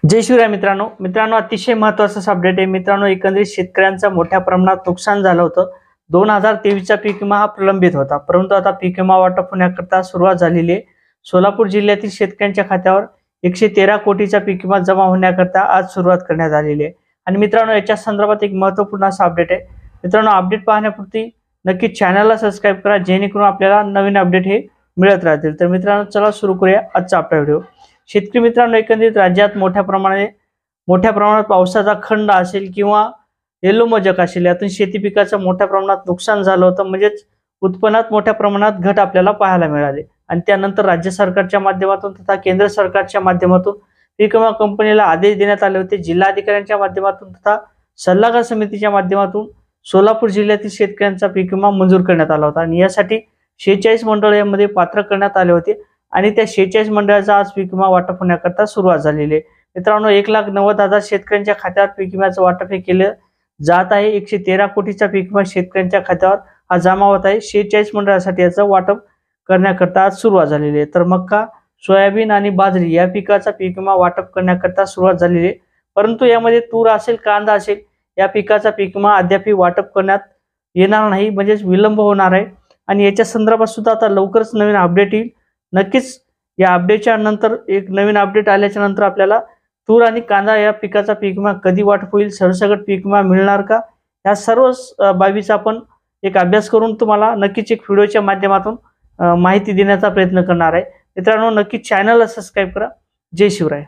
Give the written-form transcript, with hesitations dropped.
जय शिवराय मित्रांनो अतिशय महत्त्वाचं अपडेट आहे मित्रांनो। एकंदरीत शेतकऱ्यांचा मोठ्या प्रमाणात नुकसान झालं होतं। 2023चा पीक विमा हा प्रलंबित होता, परंतु आता पीक विमा वाटप होण्याकरता सुरुवात झालेली आहे। सोलापूर जिल्ह्यातील शेतकऱ्यांच्या खात्यावर 113 कोटीचा पीक विमा जमा होण्याकरता आज सुरुवात करण्यात आलेली आहे। आणि मित्रांनो याच्या संदर्भात एक महत्त्वपूर्ण असा अपडेट आहे। मित्रांनो अपडेट पाहण्यापूर्वी नक्की चॅनलला सबस्क्राइब करा, जेणेकरून आपल्याला नवीन अपडेट हे मिळत राहतील। तर मित्रांनो चला सुरू करूया आजचा आपला व्हिडिओ। शेतकरी मित्रांनो, एकंदरीत राज्यात मोठ्या प्रमाणात पावसाचा खंड असेल किंवा येलो मोजक असेल, यातून शेती पिकाचं मोठ्या प्रमाणात नुकसान झालं होतं। म्हणजेच उत्पन्नात मोठ्या प्रमाणात घट आपल्याला पाहायला मिळाली। आणि त्यानंतर राज्य सरकारच्या माध्यमातून तथा केंद्र सरकारच्या माध्यमातून पीक विमा कंपनीला आदेश देण्यात आले होते। जिल्हाधिकाऱ्यांच्या माध्यमातून तथा सल्लागार समितीच्या माध्यमातून सोलापूर जिल्ह्यातील शेतकऱ्यांचा पीक विमा मंजूर करण्यात आला होता। आणि यासाठी 46 मंडळ यामध्ये पात्र करण्यात आले होते। आणि त्या 46 मंडळाचा आज पीक विमा वाटप होण्याकरता सुरुवात झालेली आहे। मित्रांनो 1,90,000 शेतकऱ्यांच्या खात्यावर पीक विम्याचं वाटप हे केलं जात आहे। 113 कोटीचा पीक विमा शेतकऱ्यांच्या खात्यावर हा जमा होत आहे। 46 मंडळासाठी याचं वाटप करण्याकरता आज सुरुवात झालेली आहे। तर मक्का, सोयाबीन आणि बाजरी या पिकाचा पीक विमा वाटप करण्याकरता सुरुवात झालेली आहे। परंतु यामध्ये तूर असेल, कांदा असेल, या पिकाचा पीक विमा अद्याप वाटप करण्यात येणार नाही, म्हणजे विलंब होणार आहे। आणि याच्या संदर्भात सुद्धा आता लवकरच नवीन अपडेट येईल। नक्कीच या अपडेटच्या नंतर एक नवीन अपडेट आल्याच्या नंतर आपल्याला तूर आणि कांदा या पिकाचा पीक विमा कधी वाटप होईल, सरसकट पीक विमा मिळणार का, या सर्व बाबीचा आपण एक अभ्यास करून तुम्हाला नक्कीच एक व्हिडिओच्या माध्यमातून माहिती देण्याचा प्रयत्न करणार आहे। मित्रांनो नक्की चॅनलला सबस्क्राइब करा। जय शिवराय।